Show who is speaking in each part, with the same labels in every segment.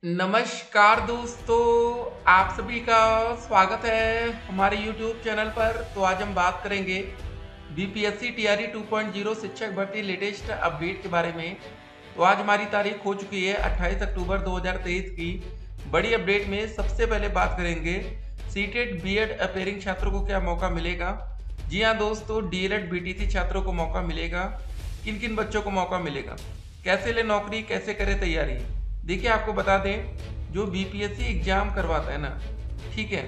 Speaker 1: नमस्कार दोस्तों, आप सभी का स्वागत है हमारे YouTube चैनल पर। तो आज हम बात करेंगे बीपीएससी टीआरई 2.0 शिक्षक भर्ती लेटेस्ट अपडेट के बारे में। तो आज हमारी तारीख हो चुकी है 28 अक्टूबर 2023 की। बड़ी अपडेट में सबसे पहले बात करेंगे सीटेट बीएड अपेयरिंग छात्रों को क्या मौका मिलेगा। जी हाँ दोस्तों, डीएलएड बीटीसी छात्रों को मौका मिलेगा। किन किन बच्चों को मौका मिलेगा, कैसे ले नौकरी, कैसे करें तैयारी। देखिए आपको बता दें, जो बीपीएससी एग्जाम करवाता है ना, ठीक है,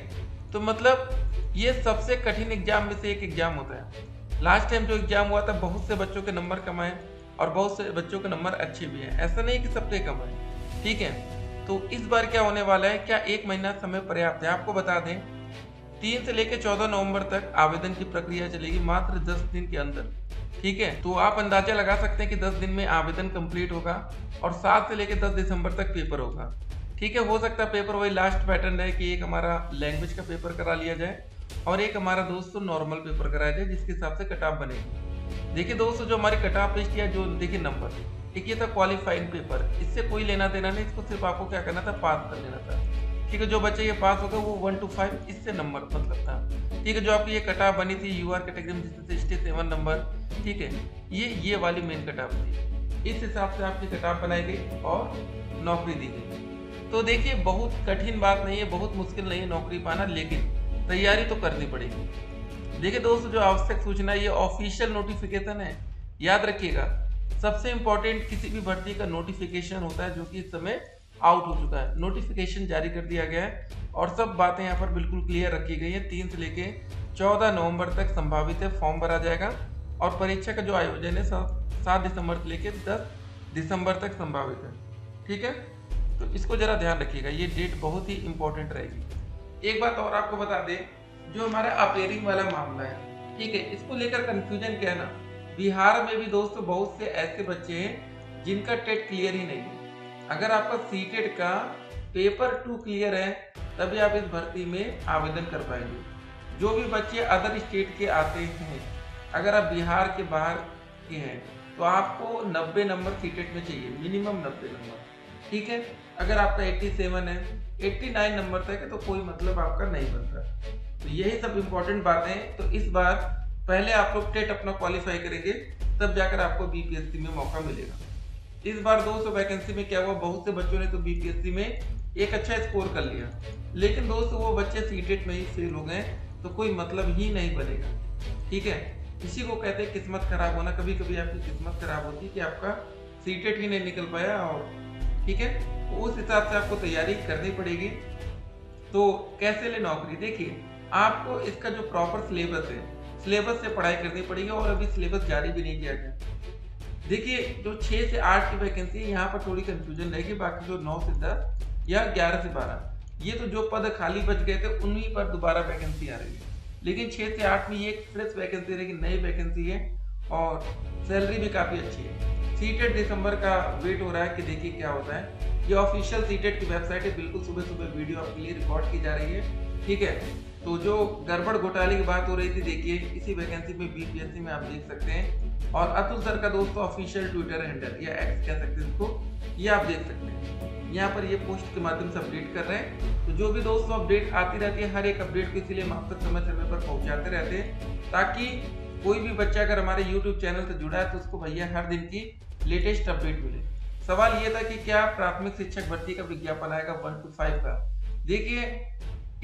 Speaker 1: तो मतलब ये सबसे कठिन एग्जाम में से एक एग्जाम होता है। लास्ट टाइम जो एग्जाम हुआ था, बहुत से बच्चों के नंबर कम आए और बहुत से बच्चों के नंबर अच्छे भी हैं, ऐसा नहीं कि सबके कम आए, ठीक है। तो इस बार क्या होने वाला है, क्या एक महीना समय पर्याप्त है? आपको बता दें 3 से लेकर 14 नवंबर तक आवेदन की प्रक्रिया चलेगी, मात्र 10 दिन के अंदर, ठीक है। तो आप अंदाजा लगा सकते हैं कि 10 दिन में आवेदन कंप्लीट होगा और 7 से लेकर 10 दिसंबर तक पेपर होगा, ठीक है। हो सकता है पेपर वही लास्ट पैटर्न है कि एक हमारा लैंग्वेज का पेपर करा लिया जाए और एक हमारा दोस्तों नॉर्मल पेपर कराया जाए, जिसके हिसाब से कट ऑफ बनेगी। देखिए दोस्तों, जो हमारी कट ऑफ लिस्ट या जो देखिए नंबर, एक ये था क्वालिफाइंग पेपर, इससे कोई लेना देना नहीं, इसको सिर्फ आपको क्या करना था, पास कर लेना था, ठीक है। जो बच्चे ये पास हो गए वो 1 to 5 इससे नंबर मतलब था, ठीक है। जो आपकी ये कटाव बनी थी यूआर कैटेगरी में 67 नंबर, ठीक है, ये वाली मेन कटाव थी। इस हिसाब से आपकी कटाव बनाई गई और नौकरी दी गई। तो देखिए बहुत कठिन बात नहीं है, बहुत मुश्किल नहीं है नौकरी पाना, लेकिन तैयारी तो करनी पड़ेगी। देखिए दोस्तों, जो आवश्यक सूचना, ये ऑफिशियल नोटिफिकेशन है, याद रखिएगा। सबसे इंपॉर्टेंट किसी भी भर्ती का नोटिफिकेशन होता है, जो कि इस समय आउट हो चुका है, नोटिफिकेशन जारी कर दिया गया है और सब बातें यहाँ पर बिल्कुल क्लियर रखी गई है। 3 से लेके 14 नवंबर तक संभावित है, फॉर्म भरा जाएगा और परीक्षा का जो आयोजन है 7 दिसंबर से लेके 10 दिसंबर तक संभावित है, ठीक है। तो इसको जरा ध्यान रखिएगा, ये डेट बहुत ही इंपॉर्टेंट रहेगी। एक बात और आपको बता दें, जो हमारा अपेयरिंग वाला मामला है, ठीक है, इसको लेकर कंफ्यूजन क्या है ना, बिहार में भी दोस्तों बहुत से ऐसे बच्चे हैं जिनका टेट क्लियर ही नहीं है। अगर आपका सीटेट का पेपर 2 क्लियर है, तभी आप इस भर्ती में आवेदन कर पाएंगे। जो भी बच्चे अदर स्टेट के आते हैं, अगर आप बिहार के बाहर के हैं, तो आपको 90 नंबर सीटेट में चाहिए, मिनिमम 90 नंबर, ठीक है। अगर आपका 87 है, 89 नंबर तक है, तो कोई मतलब आपका नहीं बनता। तो यही सब इंपॉर्टेंट बातें हैं। तो इस बार पहले आप लोग टेट अपना क्वालिफाई करेंगे, तब जाकर आपको बीपीएससी में मौका मिलेगा। इस बार 200 वैकेंसी में क्या हुआ, बहुत से बच्चों ने तो बीपीएससी में एक अच्छा स्कोर कर लिया, लेकिन दोस्तों वो बच्चे सीटेट में ही फेल हो गए, तो कोई मतलब ही नहीं बनेगा, ठीक है। इसी को कहते हैं किस्मत खराब होना। कभी कभी आपकी किस्मत खराब होती है कि आपका सीटेट ही नहीं निकल पाया, और ठीक है, तो उस हिसाब से आपको तैयारी करनी पड़ेगी। तो कैसे ले नौकरी, देखिए आपको इसका जो प्रॉपर सिलेबस है, सिलेबस से पढ़ाई करनी पड़ेगी, और अभी सिलेबस जारी भी नहीं किया गया। देखिए जो 6 से 8 की वैकेंसी है, यहाँ पर थोड़ी कंफ्यूजन रहेगी, बाकी जो 9 से 10 या 11 से 12, ये तो जो पद खाली बच गए थे उन्हीं पर दोबारा वैकेंसी आ रही है। लेकिन 6 से 8 में ये एक फ्रेश वैकेंसी रहेगी, नई वैकेंसी है और सैलरी भी काफ़ी अच्छी है। सीटेट दिसंबर का वेट हो रहा है कि देखिए क्या होता है। ये ऑफिशियल सीटेट की वेबसाइट है, बिल्कुल सुबह सुबह वीडियो आपके लिए रिकॉर्ड की जा रही है, ठीक है। तो जो गड़बड़ घोटाले की बात हो रही थी, देखिए इसी वैकेंसी में बीपीएससी में आप देख सकते हैं। और अतुल सर का दोस्तों ऑफिशियल ट्विटर हैंडल या एक्स कह सकते हैं इसको, ये आप देख सकते हैं, यहाँ पर ये पोस्ट के माध्यम से अपडेट कर रहे हैं। तो जो भी दोस्तों अपडेट आती रहती है, हर एक अपडेट को इसीलिए हम आप तक समय समय पर पहुंचाते रहते हैं, ताकि कोई भी बच्चा अगर हमारे यूट्यूब चैनल से जुड़ा है तो उसको भैया हर दिन की लेटेस्ट अपडेट मिले। सवाल ये था कि क्या प्राथमिक शिक्षक भर्ती का विज्ञापन आएगा 1 to 5 का। देखिए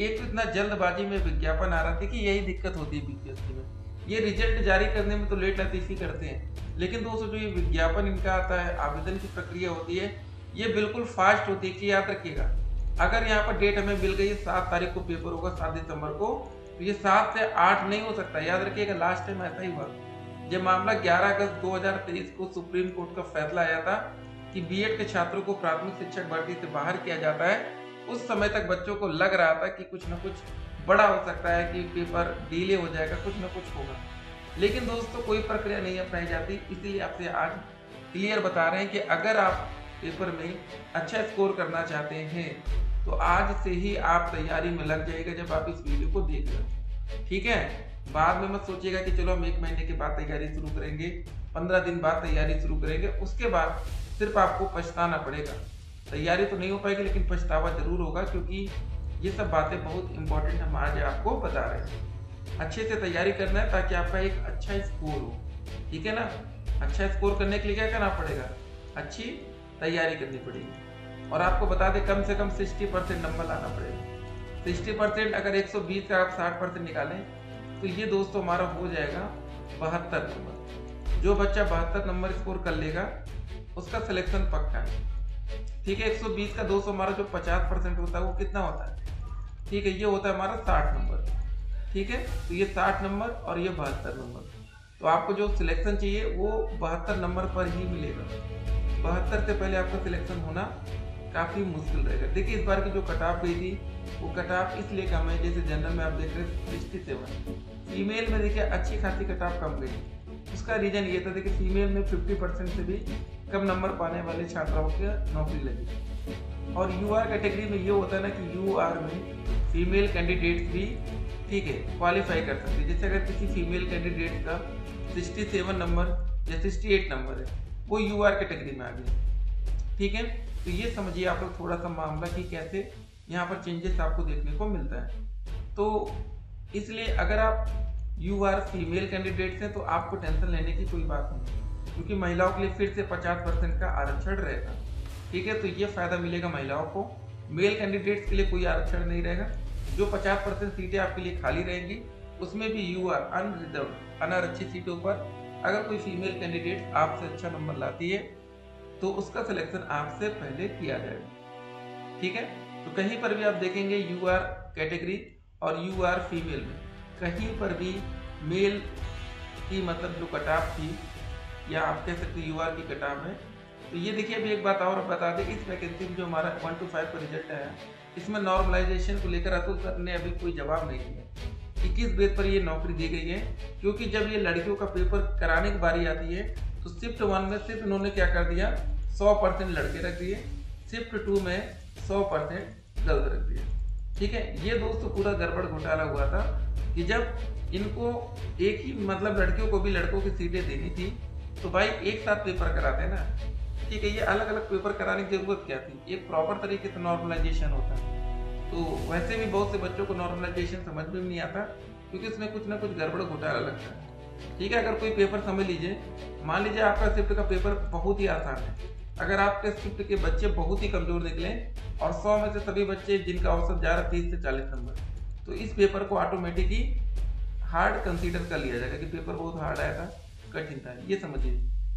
Speaker 1: एक तो इतना जल्दबाजी में विज्ञापन आ रहा था कि यही दिक्कत होती है बीपीएससी में, ये रिजल्ट जारी करने में तो लेट लतीफी करते हैं, लेकिन दोस्तों जो ये विज्ञापन इनका आता है, आवेदन की प्रक्रिया होती है, ये बिल्कुल फास्ट होती है। कि याद रखिएगा, अगर यहाँ पर डेट हमें मिल गई है 7 तारीख को पेपर होगा, 7 दिसंबर को, तो ये 7 से 8 नहीं हो सकता। याद रखिएगा लास्ट टाइम ऐसा ही हुआ जब मामला 11 अगस्त 2023 को सुप्रीम कोर्ट का फैसला आया था कि बीएड के छात्रों को प्राथमिक शिक्षक भर्ती से बाहर किया जाता है। उस समय तक बच्चों को लग रहा था कि कुछ ना कुछ बड़ा हो सकता है, कि पेपर डिले हो जाएगा, कुछ ना कुछ होगा, लेकिन दोस्तों कोई प्रक्रिया नहीं अपनाई जाती। इसीलिए आपसे आज क्लियर बता रहे हैं कि अगर आप पेपर में अच्छा स्कोर करना चाहते हैं, तो आज से ही आप तैयारी में लग जाइएगा जब आप इस वीडियो को देख रहे हैं, ठीक है। बाद में मत सोचिएगा कि चलो हम 1 महीने के बाद तैयारी शुरू करेंगे, 15 दिन बाद तैयारी शुरू करेंगे, उसके बाद सिर्फ आपको पछताना पड़ेगा। तैयारी तो नहीं हो पाएगी लेकिन पछतावा जरूर होगा, क्योंकि ये सब बातें बहुत इंपॉर्टेंट हम आज आपको बता रहे हैं। अच्छे से तैयारी करना है ताकि आपका एक अच्छा स्कोर हो, ठीक है ना। अच्छा स्कोर करने के लिए क्या करना पड़ेगा, अच्छी तैयारी करनी पड़ेगी। और आपको बता दें कम से कम 60% नंबर लाना पड़ेगा। 60% अगर 120 का आप 60% निकालें तो ये दोस्तों हमारा हो जाएगा 72 नंबर। जो बच्चा 72 नंबर स्कोर कर लेगा उसका सिलेक्शन पक्का है, ठीक है। 120 का 200 हमारा जो 50% होता है वो कितना होता है, ठीक है, ये होता है हमारा 60 नंबर, ठीक है। तो ये 60 नंबर और ये 72 नंबर, तो आपको जो सिलेक्शन चाहिए वो 72 नंबर पर ही मिलेगा। 72 से पहले आपका सिलेक्शन होना काफ़ी मुश्किल रहेगा। देखिए इस बार की जो कट ऑफ गई थी वो कट ऑफ इसलिए कम है, जैसे जनरल में आप देख रहे हैं 67, फीमेल में देखिए अच्छी खासी कट ऑफ कम गई। उसका रीजन ये था, देखिए फीमेल में 50% से भी कम नंबर पाने वाले छात्राओं की नौकरी लगी। और यूआर कैटेगरी में ये होता है ना कि यूआर में फीमेल कैंडिडेट्स भी, ठीक है, क्वालिफाई कर सकते हैं। जैसे अगर किसी फीमेल कैंडिडेट का 67 नंबर या 68 नंबर है, वो यूआर कैटेगरी में आ गया, ठीक है। तो ये समझिए आप लोग थोड़ा सा मामला कि कैसे यहाँ पर चेंजेस आपको देखने को मिलता है। तो इसलिए अगर आप यूआर फीमेल कैंडिडेट्स हैं तो आपको टेंशन लेने की कोई बात नहीं, क्योंकि महिलाओं के लिए फिर से 50% का आरक्षण रहेगा, ठीक है। तो ये फायदा मिलेगा महिलाओं को। मेल कैंडिडेट्स के लिए कोई आरक्षण नहीं रहेगा। जो 50% सीटें आपके लिए खाली रहेंगी उसमें भी यूआर अनरिजर्व अनारक्षित सीटों पर अगर कोई फीमेल कैंडिडेट आपसे अच्छा नंबर लाती है तो उसका सिलेक्शन आपसे पहले किया जाएगा, ठीक है। तो कहीं पर भी आप देखेंगे यूआर कैटेगरी और यूआर फीमेल में कहीं पर भी मेल की मतलब जो कट ऑफ थी, या आप कह सकते यूआर की कट ऑफ है। तो ये देखिए अभी एक बात और बता दें, इस वैकेंसी में जो हमारा 1 to 5 का रिजल्ट आया, इसमें नॉर्मलाइजेशन को लेकर अतुल सर ने अभी कोई जवाब नहीं दिया कि किस बेस पर ये नौकरी दी गई है। क्योंकि जब ये लड़कियों का पेपर कराने की बारी आती है तो शिफ्ट 1 में सिर्फ इन्होंने क्या कर दिया, 100% लड़के रख दिए, शिफ्ट 2 में 100% गर्ल्स रख दिए, ठीक है। ये दोस्तों पूरा गड़बड़ घोटाला हुआ था कि जब इनको एक ही मतलब लड़कियों को भी लड़कों की सीटें देनी थी तो भाई एक साथ पेपर कराते ना, ठीक है। ये अलग अलग पेपर कराने की जरूरत क्या थी, एक प्रॉपर तरीके से नॉर्मलाइजेशन होता है। तो वैसे भी बहुत से बच्चों को नॉर्मलाइजेशन समझ में भी नहीं आता, क्योंकि इसमें कुछ ना कुछ गड़बड़ घोटाला लगता है, ठीक है। अगर कोई पेपर समझ लीजिए, मान लीजिए आपका शिफ्ट का पेपर बहुत ही आसान है, अगर आपके शिफ्ट के बच्चे बहुत ही कमजोर निकले और 100 में से सभी बच्चे जिनका औसत जा रहा 30 से 40 नंबर, तो इस पेपर को ऑटोमेटिकली हार्ड कंसीडर कर लिया जाएगा कि पेपर बहुत हार्ड आया था, कठिन था। ये समझिए,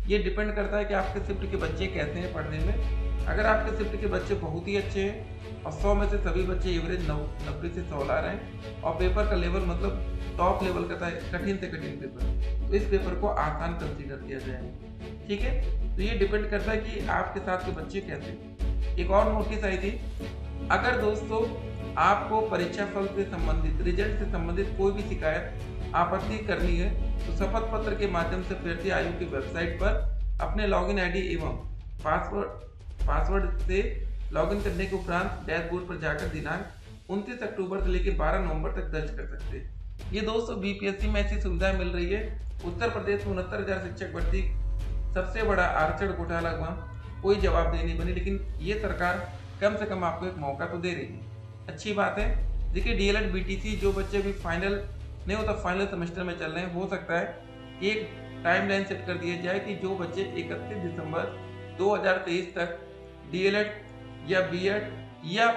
Speaker 1: ये डिपेंड करता है कि आपके शिफ्ट के बच्चे कैसे हैं पढ़ने में। अगर आपके शिफ्ट के बच्चे बहुत ही अच्छे हैं और 100 में से सभी बच्चे एवरेज 90 से 100 ला रहे हैं और पेपर का लेवल मतलब टॉप लेवल का था, कठिन से कठिन पेपर, तो इस पेपर को आसान कंसीडर किया जाएगा, ठीक है। तो ये डिपेंड करता है कि आपके साथ के बच्चे कैसे हैं। एक और नोटिस आई थी, अगर दोस्तों आपको परीक्षा फल से संबंधित, रिजल्ट से संबंधित कोई भी शिकायत आपत्ति करनी है तो शपथ पत्र के माध्यम से अभ्यर्थी आयोग की वेबसाइट पर अपने लॉगिन आईडी एवं पासवर्ड से लॉगिन करने के उपरांत डैशबोर्ड पर जाकर दिनांक 29 अक्टूबर से लेकर 12 नवंबर तक दर्ज कर सकते हैं। ये दोस्तों बीपीएससी में ऐसी सुविधाएं मिल रही है। उत्तर प्रदेश में 69,000 शिक्षक भर्ती सबसे बड़ा आरक्षण घोटाला हुआ, कोई जवाबदेही नहीं बनी, लेकिन ये सरकार कम से कम आपको एक मौका तो दे रही है, अच्छी बात है। देखिए डीएलएड बीटीसी जो बच्चे अभी फाइनल नहीं होता, फाइनल सेमेस्टर में चल रहे हैं, हो सकता है एक टाइमलाइन सेट कर दिया जाए कि जो बच्चे 31 दिसंबर 2023 तक डीएलएड या बीएड या,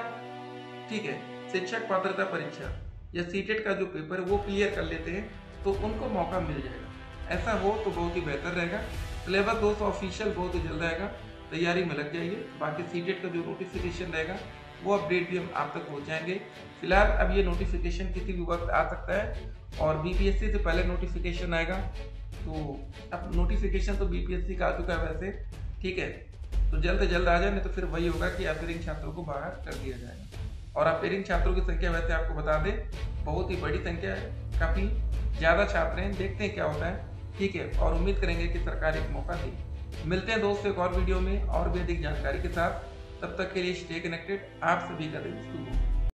Speaker 1: ठीक है, शिक्षक पात्रता परीक्षा या सीटेट का जो पेपर है वो क्लियर कर लेते हैं तो उनको मौका मिल जाएगा। ऐसा हो तो बहुत ही बेहतर रहेगा। सिलेबस दोस्तों ऑफिशियल बहुत ही जल्द आएगा, तैयारी में लग जाइए। बाकी सीटेट का जो नोटिफिकेशन रहेगा वो अपडेट भी हम आप तक पहुंचाएंगे। फिलहाल अब ये नोटिफिकेशन किसी भी वक्त आ सकता है और बीपीएससी से पहले नोटिफिकेशन आएगा, तो अब नोटिफिकेशन तो बीपीएससी का आ चुका है वैसे, ठीक है। तो जल्द से जल्द आ जाए, नहीं तो फिर वही होगा कि अपेयरिंग छात्रों को बाहर कर दिया जाएगा। और अपेयरिंग छात्रों की संख्या वैसे आपको बता दें बहुत ही बड़ी संख्या है, काफ़ी ज़्यादा छात्र हैं, देखते हैं क्या होता है, ठीक है। और उम्मीद करेंगे कि सरकार एक मौका दे। मिलते हैं दोस्तों एक और वीडियो में और भी अधिक जानकारी के साथ, तब तक के लिए स्टे कनेक्टेड। आप सभी का दिन शुभ हो।